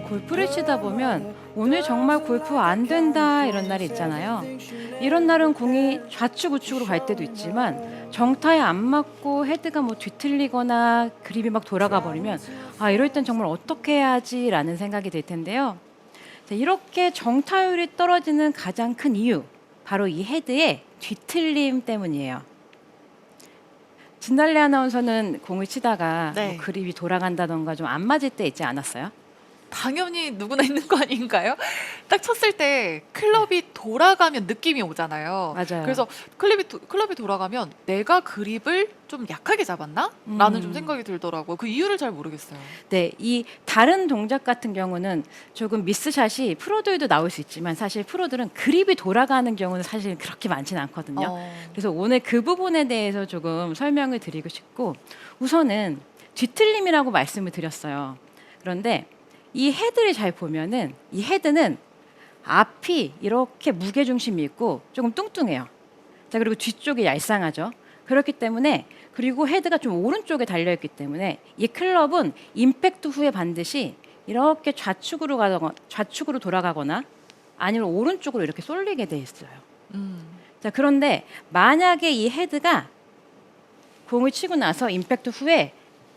골프를 치다 보면 오늘 정말 골프 안 된다 이런 날이 있잖아요. 이런 날은 공이 좌측 우측으로 갈 때도 있지만 정타에 안 맞고 헤드가 뭐 뒤틀리거나 그립이 막 돌아가 버리면 아 이럴 땐 정말 어떻게 해야지라는 생각이 들 텐데요. 자, 이렇게 정타율이 떨어지는 가장 큰 이유 바로 이 헤드의 뒤틀림 때문이에요. 진달래 아나운서는 공을 치다가 네. 뭐 그립이 돌아간다던가 좀 안 맞을 때 있지 않았어요? 당연히 누구나 있는 거 아닌가요? 딱 쳤을 때 클럽이 돌아가면 느낌이 오잖아요. 맞아요. 그래서 클럽이 돌아가면 내가 그립을 좀 약하게 잡았나? 라는 좀 생각이 들더라고요. 그 이유를 잘 모르겠어요. 네, 이 다른 동작 같은 경우는 조금 미스샷이 프로들도 나올 수 있지만 사실 프로들은 그립이 돌아가는 경우는 사실 그렇게 많지는 않거든요. 그래서 오늘 그 부분에 대해서 조금 설명을 드리고 싶고 우선은 뒤틀림이라고 말씀을 드렸어요. 그런데 이 헤드를 잘 보면은 이 헤드는 앞이 이렇게 무게중심이 있고 조금 뚱뚱해요. 자, 그리고 뒤쪽이 얄쌍하죠. 그렇기 때문에 그리고 헤드가 좀 오른쪽에 달려있기 때문에 이 클럽은 임팩트 후에 반드시 이렇게 좌측으로 돌아가거나 아니면 오른쪽으로 이렇게 쏠리게 돼 있어요. 자, 그런데 만약에 이 헤드가 공을 치고 나서 임팩트 후에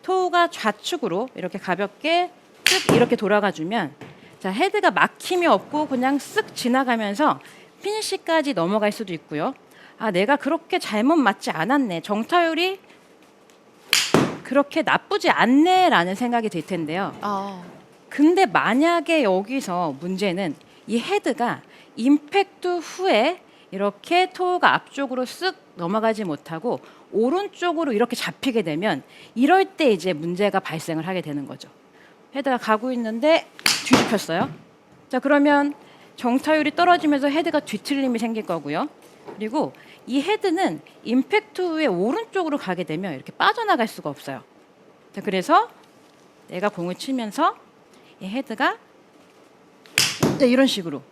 토우가 좌측으로 이렇게 가볍게 쓱 이렇게 돌아가주면 자, 헤드가 막힘이 없고 그냥 쓱 지나가면서 피니시까지 넘어갈 수도 있고요. 아, 내가 그렇게 잘못 맞지 않았네. 정타율이 그렇게 나쁘지 않네라는 생각이 들 텐데요. 근데 만약에 여기서 문제는 이 헤드가 임팩트 후에 이렇게 토우가 앞쪽으로 쓱 넘어가지 못하고 오른쪽으로 이렇게 잡히게 되면 이럴 때 이제 문제가 발생을 하게 되는 거죠. 헤드가 가고 있는데 뒤집혔어요. 자, 그러면 정타율이 떨어지면서 헤드가 뒤틀림이 생길 거고요. 그리고 이 헤드는 임팩트 후에 오른쪽으로 가게 되면 이렇게 빠져나갈 수가 없어요. 자, 그래서 내가 공을 치면서 이 헤드가 이런 식으로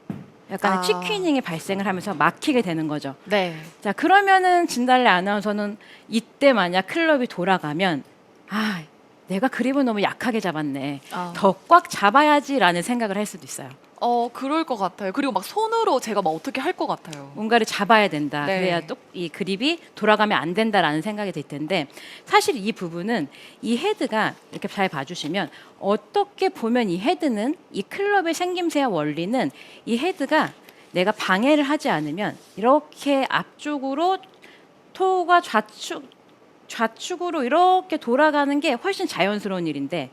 약간 치퀴닝이 발생을 하면서 막히게 되는 거죠. 네. 자, 그러면은 진달래 아나운서는 이때 만약 클럽이 돌아가면 아, 내가 그립을 너무 약하게 잡았네. 더 꽉 잡아야지라는 생각을 할 수도 있어요. 그럴 것 같아요. 그리고 막 손으로 제가 막 어떻게 할 것 같아요. 뭔가를 잡아야 된다. 네. 그래야 또 이 그립이 돌아가면 안 된다라는 생각이 들 텐데 사실 이 부분은 이 헤드가 이렇게 잘 봐주시면 어떻게 보면 이 헤드는 이 클럽의 생김새와 원리는 이 헤드가 내가 방해를 하지 않으면 이렇게 앞쪽으로 토가 좌측으로 이렇게 돌아가는 게 훨씬 자연스러운 일인데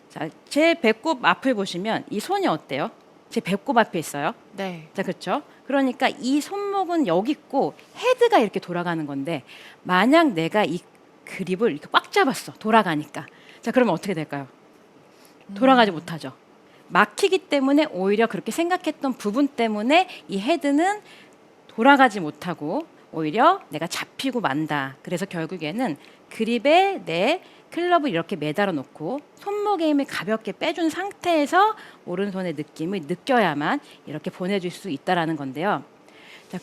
자, 제 배꼽 앞을 보시면 이 손이 어때요? 제 배꼽 앞에 있어요. 네. 자, 그렇죠. 그러니까 이 손목은 여기 있고 헤드가 이렇게 돌아가는 건데 만약 내가 이 그립을 이렇게 꽉 잡았어. 돌아가니까. 자, 그러면 어떻게 될까요? 돌아가지 못하죠. 막히기 때문에 오히려 그렇게 생각했던 부분 때문에 이 헤드는 돌아가지 못하고 오히려 내가 잡히고 만다. 그래서 결국에는 그립에 내 클럽을 이렇게 매달아 놓고 손목의 힘을 가볍게 빼준 상태에서 오른손의 느낌을 느껴야만 이렇게 보내줄 수 있다라는 건데요. 자,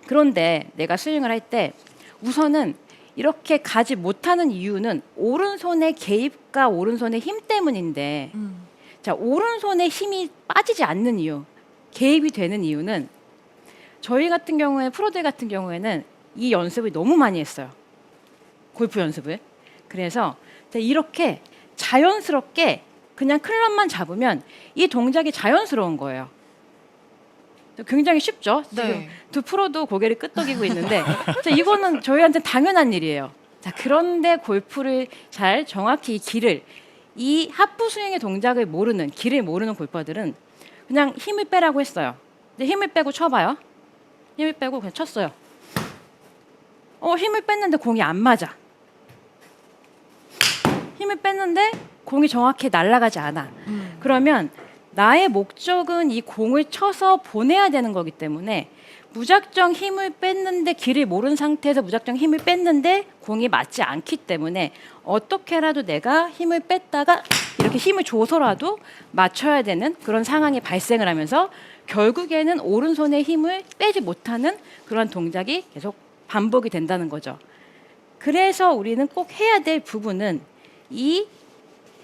그런데 내가 스윙을 할 때 우선은 이렇게 가지 못하는 이유는 오른손의 개입과 오른손의 힘 때문인데 자, 오른손의 힘이 빠지지 않는 이유, 개입이 되는 이유는 저희 같은 경우에 프로들 같은 경우에는 이 연습을 너무 많이 했어요. 골프 연습을. 그래서 이렇게 자연스럽게 그냥 클럽만 잡으면 이 동작이 자연스러운 거예요. 굉장히 쉽죠? 지금 네. 두 프로도 고개를 끄덕이고 있는데 자, 이거는 저희한테 당연한 일이에요. 자, 그런데 골프를 잘 정확히 이 하프 스윙의 동작을 모르는 길을 모르는 골퍼들은 그냥 힘을 빼라고 했어요. 근데 힘을 빼고 쳐봐요. 힘을 빼고 그냥 쳤어요. 힘을 뺐는데 공이 안 맞아. 힘을 뺐는데 공이 정확히 날아가지 않아. 그러면 나의 목적은 이 공을 쳐서 보내야 되는 거기 때문에 무작정 힘을 뺐는데 길을 모르는 상태에서 무작정 힘을 뺐는데 공이 맞지 않기 때문에 어떻게라도 내가 힘을 뺐다가 이렇게 힘을 줘서라도 맞춰야 되는 그런 상황이 발생을 하면서 결국에는 오른손의 힘을 빼지 못하는 그런 동작이 계속 반복이 된다는 거죠. 그래서 우리는 꼭 해야 될 부분은 이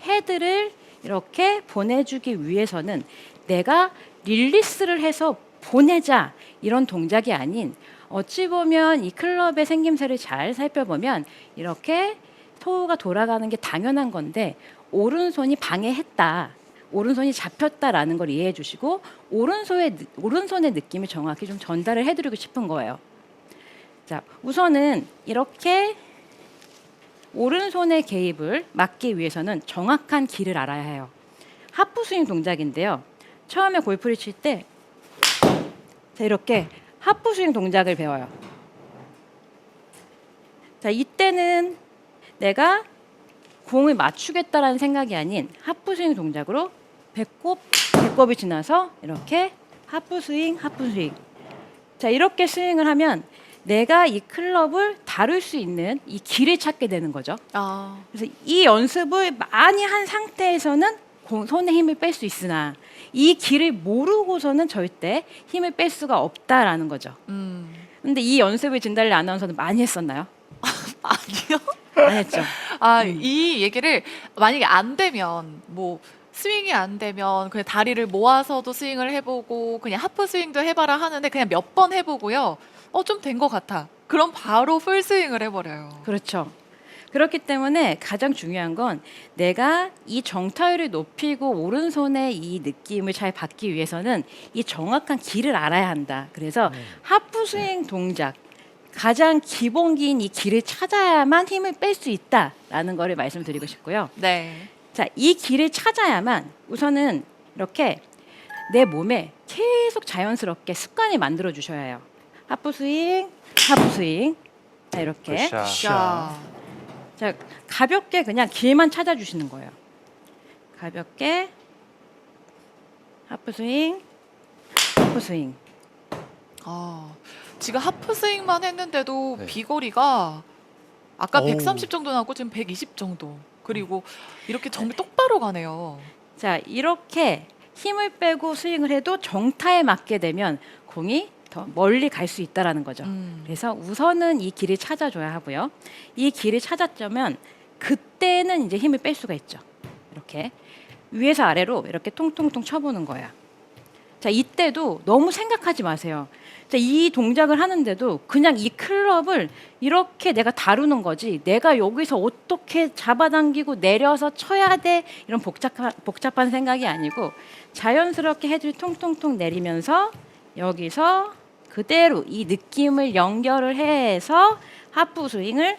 헤드를 이렇게 보내주기 위해서는 내가 릴리스를 해서 보내자 이런 동작이 아닌 어찌 보면 이 클럽의 생김새를 잘 살펴보면 이렇게 토우가 돌아가는 게 당연한 건데 오른손이 방해했다. 오른손이 잡혔다라는 걸 이해해 주시고 오른손의 느낌을 정확히 좀 전달을 해드리고 싶은 거예요. 자, 우선은 이렇게 오른손의 개입을 막기 위해서는 정확한 길을 알아야 해요. 하프 스윙 동작인데요. 처음에 골프를 칠 때 이렇게 하프 스윙 동작을 배워요. 자, 이때는 내가 공을 맞추겠다라는 생각이 아닌 하프 스윙 동작으로 배꼽이 지나서 이렇게 하프 스윙. 자, 이렇게 스윙을 하면 내가 이 클럽을 다룰 수 있는 이 길을 찾게 되는 거죠. 그래서 이 연습을 많이 한 상태에서는 손에 힘을 뺄 수 있으나 이 길을 모르고서는 절대 힘을 뺄 수가 없다라는 거죠. 근데 이 연습을 진달래 아나운서는 많이 했었나요? 아니요. 안 했죠. 이 얘기를 만약에 안 되면 뭐 스윙이 안 되면 그냥 다리를 모아서도 스윙을 해보고 그냥 하프 스윙도 해봐라 하는데 그냥 몇 번 해보고요. 좀 된 것 같아. 그럼 바로 풀 스윙을 해버려요. 그렇죠. 그렇기 때문에 가장 중요한 건 내가 이 정타율을 높이고 오른손의 이 느낌을 잘 받기 위해서는 이 정확한 길을 알아야 한다. 그래서 하프 스윙 동작 가장 기본기인 이 길을 찾아야만 힘을 뺄 수 있다라는 거를 말씀드리고 싶고요. 네. 자, 이 길을 찾아야만 우선은 이렇게 내 몸에 계속 자연스럽게 습관이 만들어 주셔야 해요. 하프 스윙. 자, 이렇게. 샤. 자, 가볍게 그냥 길만 찾아주시는 거예요. 가볍게 하프 스윙. 지금 하프 스윙만 했는데도 네. 비거리가 아까 어우. 130 정도 나왔고 지금 120 정도. 그리고 이렇게 정말 똑바로 가네요. 자, 이렇게 힘을 빼고 스윙을 해도 정타에 맞게 되면 공이 더 멀리 갈 수 있다라는 거죠. 그래서 우선은 이 길을 찾아줘야 하고요. 이 길을 찾았자면 그때는 이제 힘을 뺄 수가 있죠. 이렇게 위에서 아래로 이렇게 통통통 쳐보는 거예요. 자, 이때도 너무 생각하지 마세요. 자, 이 동작을 하는데도 그냥 이 클럽을 이렇게 내가 다루는 거지 내가 여기서 어떻게 잡아당기고 내려서 쳐야 돼 이런 복잡한 생각이 아니고 자연스럽게 헤드를 통통통 내리면서 여기서 그대로 이 느낌을 연결을 해서 하프 스윙을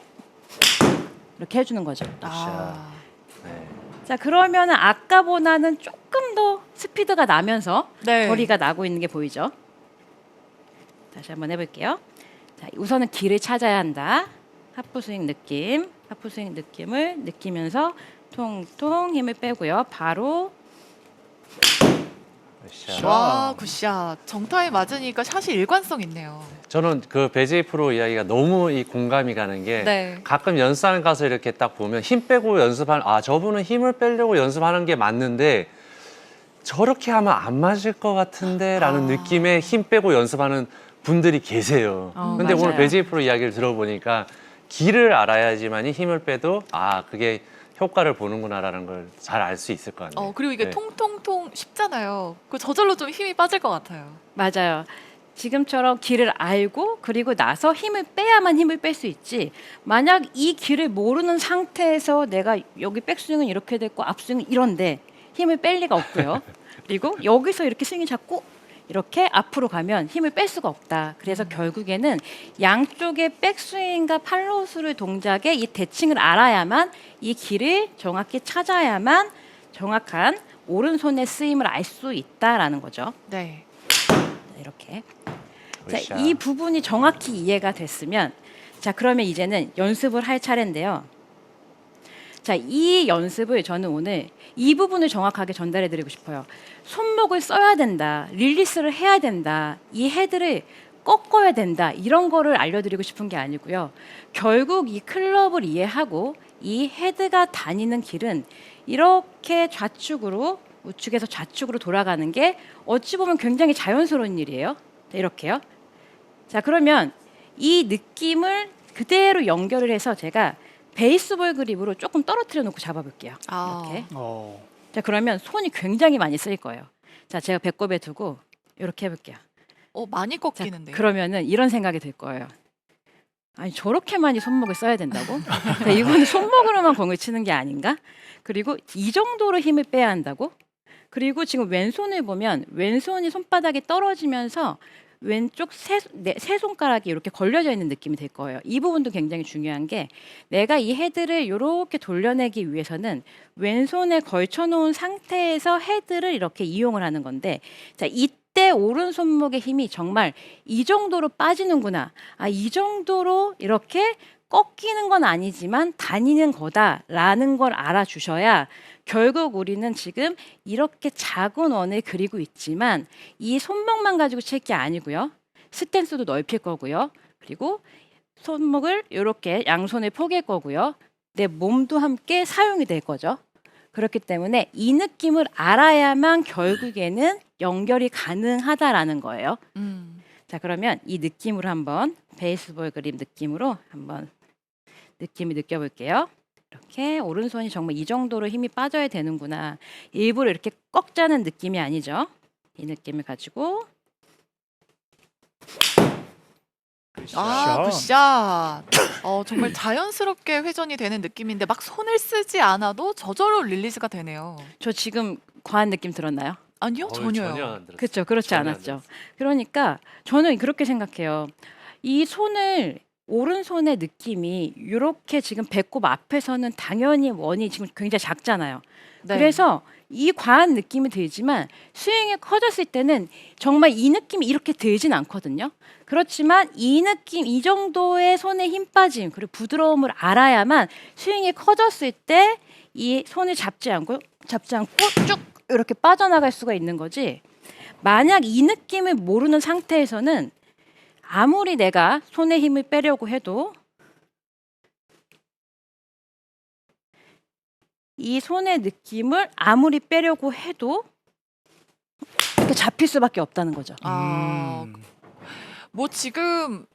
이렇게 해주는 거죠. 네. 자, 그러면 아까보다는 조금 더 스피드가 나면서 네. 거리가 나고 있는 게 보이죠? 다시 한번 해볼게요. 자, 우선은 길을 찾아야 한다. 하프 스윙 느낌을 느끼면서 통통 힘을 빼고요. 바로 와, 굿샷. 정타에 맞으니까 샷이 일관성 있네요. 저는 그 배제이 프로 이야기가 너무 이 공감이 가는 게 네. 가끔 연습장 가서 이렇게 딱 보면 힘 빼고 연습하는 저분은 힘을 빼려고 연습하는 게 맞는데 저렇게 하면 안 맞을 것 같은데 라는 느낌에 힘 빼고 연습하는 분들이 계세요. 근데 맞아요. 오늘 배제이 프로 이야기를 들어보니까 길을 알아야지만이 힘을 빼도 그게 효과를 보는구나라는 걸 잘 알 수 있을 것 같네요. 그리고 이게 네. 통통통 쉽잖아요. 그 저절로 좀 힘이 빠질 것 같아요. 맞아요. 지금처럼 길을 알고 그리고 나서 힘을 빼야만 힘을 뺄 수 있지. 만약 이 길을 모르는 상태에서 내가 여기 백스윙은 이렇게 됐고 앞스윙은 이런데 힘을 뺄 리가 없고요. 그리고 여기서 이렇게 스윙이 잡고 이렇게 앞으로 가면 힘을 뺄 수가 없다. 그래서 결국에는 양쪽의 백스윙과 팔로우스루 동작의 이 대칭을 알아야만 이 길을 정확히 찾아야만 정확한 오른손의 스윙을 알 수 있다라는 거죠. 네. 이렇게. 굿샷. 자, 이 부분이 정확히 이해가 됐으면 자, 그러면 이제는 연습을 할 차례인데요. 자, 이 연습을 저는 오늘 이 부분을 정확하게 전달해 드리고 싶어요. 손목을 써야 된다. 릴리스를 해야 된다. 이 헤드를 꺾어야 된다. 이런 거를 알려드리고 싶은 게 아니고요. 결국 이 클럽을 이해하고 이 헤드가 다니는 길은 이렇게 좌측으로 우측에서 좌측으로 돌아가는 게 어찌 보면 굉장히 자연스러운 일이에요. 자, 이렇게요. 자, 그러면 이 느낌을 그대로 연결을 해서 제가 베이스볼 그립으로 조금 떨어뜨려 놓고 잡아볼게요. 아. 이렇게. 어. 자, 그러면 손이 굉장히 많이 쓰일 거예요. 자, 제가 배꼽에 두고 이렇게 해볼게요. 많이 자, 꺾이는데요. 그러면은 이런 생각이 들 거예요. 아니 저렇게 많이 손목을 써야 된다고? 자, 이거는 손목으로만 공을 치는 게 아닌가? 그리고 이 정도로 힘을 빼야 한다고? 그리고 지금 왼손을 보면 왼손이 손바닥에 떨어지면서 왼쪽 세 손가락이 이렇게 걸려져 있는 느낌이 될 거예요. 이 부분도 굉장히 중요한 게 내가 이 헤드를 이렇게 돌려내기 위해서는 왼손에 걸쳐놓은 상태에서 헤드를 이렇게 이용을 하는 건데 자, 이때 오른 손목의 힘이 정말 이 정도로 빠지는구나. 아, 이 정도로 이렇게 꺾이는 건 아니지만 다니는 거다라는 걸 알아주셔야 결국 우리는 지금 이렇게 작은 원을 그리고 있지만 이 손목만 가지고 칠 게 아니고요. 스탠스도 넓힐 거고요. 그리고 손목을 이렇게 양손에 포갤 거고요. 내 몸도 함께 사용이 될 거죠. 그렇기 때문에 이 느낌을 알아야만 결국에는 연결이 가능하다라는 거예요. 자, 그러면 이 느낌으로 한번 베이스볼 그립 느낌으로 한번 느낌을 느껴볼게요. 이렇게 오른손이 정말 이 정도로 힘이 빠져야 되는구나. 일부러 이렇게 꺾자는 느낌이 아니죠. 이 느낌을 가지고 아, 굿샷. 정말 자연스럽게 회전이 되는 느낌인데 막 손을 쓰지 않아도 저절로 릴리즈가 되네요. 저 지금 과한 느낌 들었나요? 아니요, 전혀요. 전혀 안 들었어요. 그렇죠. 그렇지 전혀 안 않았죠. 들었어요. 그러니까 저는 그렇게 생각해요. 이 손을 오른손의 느낌이 이렇게 지금 배꼽 앞에서는 당연히 원이 지금 굉장히 작잖아요. 네. 그래서 이 과한 느낌이 들지만 스윙이 커졌을 때는 정말 이 느낌이 이렇게 들진 않거든요. 그렇지만 이 느낌, 이 정도의 손에 힘 빠짐 그리고 부드러움을 알아야만 스윙이 커졌을 때 이 손을 잡지 않고 쭉 이렇게 빠져나갈 수가 있는 거지. 만약 이 느낌을 모르는 상태에서는 아무리 내가 손에 힘을 빼려고 해도 이 손의 느낌을 아무리 빼려고 해도 이렇게 잡힐 수밖에 없다는 거죠. 뭐 지금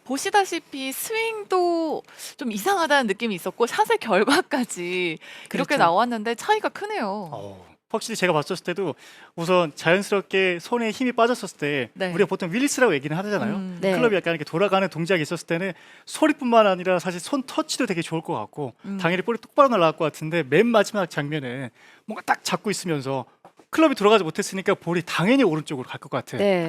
보시다시피 스윙도 좀 이상하다는 느낌이 있었고 샷의 결과까지 이렇게 그렇죠. 나왔는데 차이가 크네요. 확실히 제가 봤었을 때도 우선 자연스럽게 손에 힘이 빠졌었을 때 네. 우리가 보통 윌리스라고 얘기는 하잖아요. 네. 클럽이 약간 이렇게 돌아가는 동작이 있었을 때는 소리뿐만 아니라 사실 손 터치도 되게 좋을 것 같고 당연히 볼이 똑바로 날아갈 것 같은데 맨 마지막 장면에 뭔가 딱 잡고 있으면서 클럽이 돌아가지 못했으니까 볼이 당연히 오른쪽으로 갈 것 같은 네.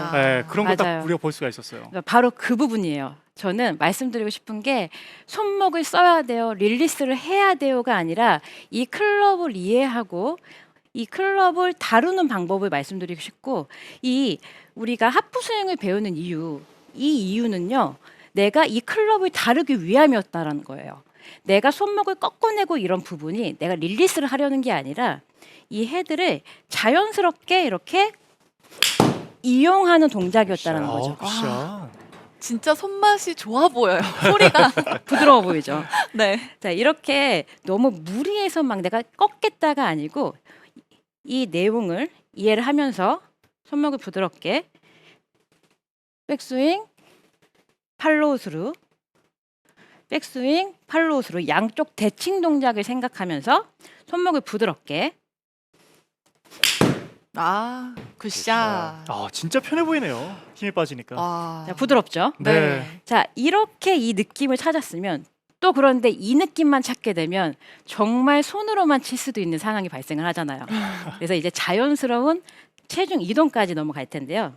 그런 걸 딱 맞아요. 우리가 볼 수가 있었어요. 그러니까 바로 그 부분이에요. 저는 말씀드리고 싶은 게 손목을 써야 돼요, 릴리스를 해야 돼요가 아니라 이 클럽을 이해하고 이 클럽을 다루는 방법을 말씀드리고 싶고 이 우리가 하프 스윙을 배우는 이유, 이 이유는요. 내가 이 클럽을 다루기 위함이었다라는 거예요. 내가 손목을 꺾어내고 이런 부분이 내가 릴리스를 하려는 게 아니라 이 헤드를 자연스럽게 이렇게 이용하는 동작이었다는 거죠. 굿샷. 진짜 손맛이 좋아 보여요. 소리가. 부드러워 보이죠. 네. 자, 이렇게 너무 무리해서 막 내가 꺾겠다가 아니고 이 내용을 이해를 하면서 손목을 부드럽게 백스윙, 팔로우 스루, 백스윙, 팔로우 스루 양쪽 대칭 동작을 생각하면서 손목을 부드럽게 굿샷. 진짜 편해 보이네요. 힘이 빠지니까. 와. 자, 부드럽죠. 네. 자, 이렇게 이 느낌을 찾았으면 또 그런데 이 느낌만 찾게 되면 정말 손으로만 칠 수도 있는 상황이 발생을 하잖아요. 그래서 이제 자연스러운 체중 이동까지 넘어갈 텐데요.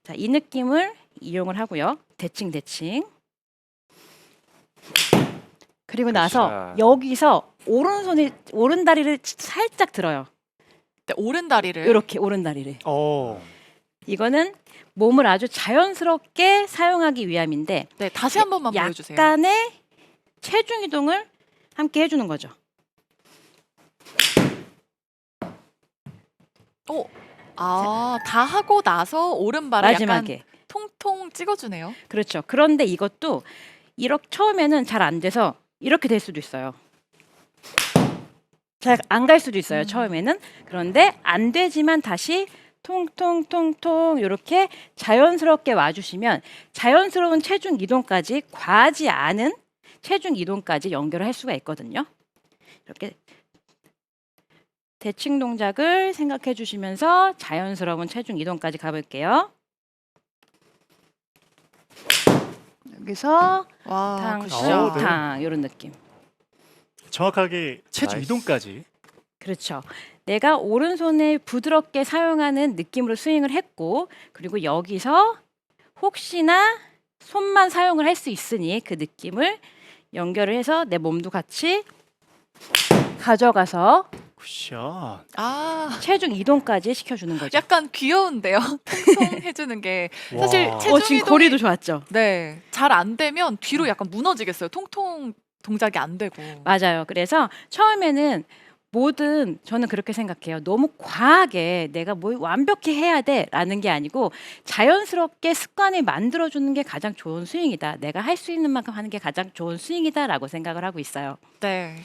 자, 이 느낌을 이용을 하고요. 대칭. 그리고 나서 그렇죠. 여기서 오른 다리를 살짝 들어요. 네, 오른 다리를. 이렇게 오른 다리를. 이거는 몸을 아주 자연스럽게 사용하기 위함인데 네, 다시 한 번만 보여주세요. 약간의 체중 이동을 함께 해주는 거죠. 다 하고 나서 오른발을 마지막에. 약간 통통 찍어주네요. 그렇죠. 그런데 이것도 이렇게 처음에는 잘 안 돼서 이렇게 될 수도 있어요. 잘 안 갈 수도 있어요. 처음에는. 그런데 안 되지만 다시 통통통통 이렇게 자연스럽게 와주시면 자연스러운 체중 이동까지 과하지 않은 체중 이동까지 연결을 할 수가 있거든요. 이렇게 대칭 동작을 생각해 주시면서 자연스러운 체중 이동까지 가볼게요. 여기서 와, 탕, 굿샷. 네. 탕 이런 느낌. 정확하게 체중 나이스. 이동까지. 그렇죠. 내가 오른손을 부드럽게 사용하는 느낌으로 스윙을 했고, 그리고 여기서 혹시나 손만 사용을 할 수 있으니 그 느낌을 연결을 해서 내 몸도 같이 가져가서 굿샷. 아, 체중 이동까지 시켜주는 거죠. 약간 귀여운데요. 통통 해주는 게 사실 와. 체중 지금 이동이 거리도 좋았죠. 네, 잘 안 되면 뒤로 약간 무너지겠어요. 통통 동작이 안 되고. 맞아요. 그래서 처음에는 뭐든 저는 그렇게 생각해요. 너무 과하게 내가 뭘 완벽히 해야 돼라는 게 아니고 자연스럽게 습관을 만들어주는 게 가장 좋은 스윙이다. 내가 할 수 있는 만큼 하는 게 가장 좋은 스윙이다라고 생각을 하고 있어요. 네.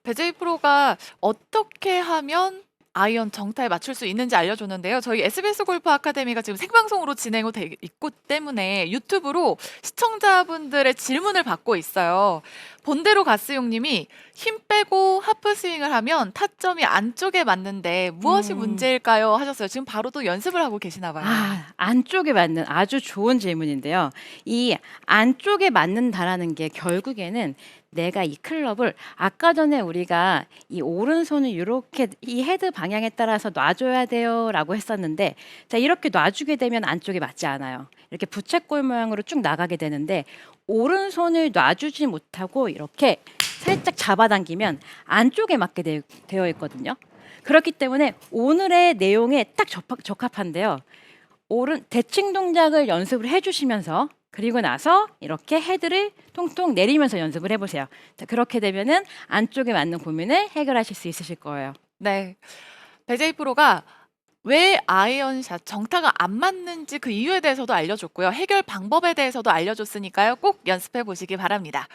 배제이 프로가 어떻게 하면 아이언 정타에 맞출 수 있는지 알려줬는데요. 저희 SBS 골프 아카데미가 지금 생방송으로 진행이 되고 있기 때문에 유튜브로 시청자분들의 질문을 받고 있어요. 본대로 가스용님이 힘 빼고 하프 스윙을 하면 타점이 안쪽에 맞는데 무엇이 문제일까요? 하셨어요. 지금 바로 또 연습을 하고 계시나 봐요. 안쪽에 맞는 아주 좋은 질문인데요. 이 안쪽에 맞는다라는 게 결국에는 내가 이 클럽을 아까 전에 우리가 이 오른손을 이렇게 이 헤드 방향에 따라서 놔줘야 돼요라고 했었는데, 자 이렇게 놔주게 되면 안쪽에 맞지 않아요. 이렇게 부채꼴 모양으로 쭉 나가게 되는데 오른손을 놔주지 못하고 이렇게 살짝 잡아당기면 안쪽에 맞게 되어 있거든요. 그렇기 때문에 오늘의 내용에 딱 적합한데요. 오른 대칭 동작을 연습을 해주시면서 그리고 나서 이렇게 헤드를 통통 내리면서 연습을 해보세요. 자, 그렇게 되면은 안쪽에 맞는 고민을 해결하실 수 있으실 거예요. 네. 배제이 프로가 왜 아이언샷 정타가 안 맞는지 그 이유에 대해서도 알려줬고요. 해결 방법에 대해서도 알려줬으니까요. 꼭 연습해 보시기 바랍니다.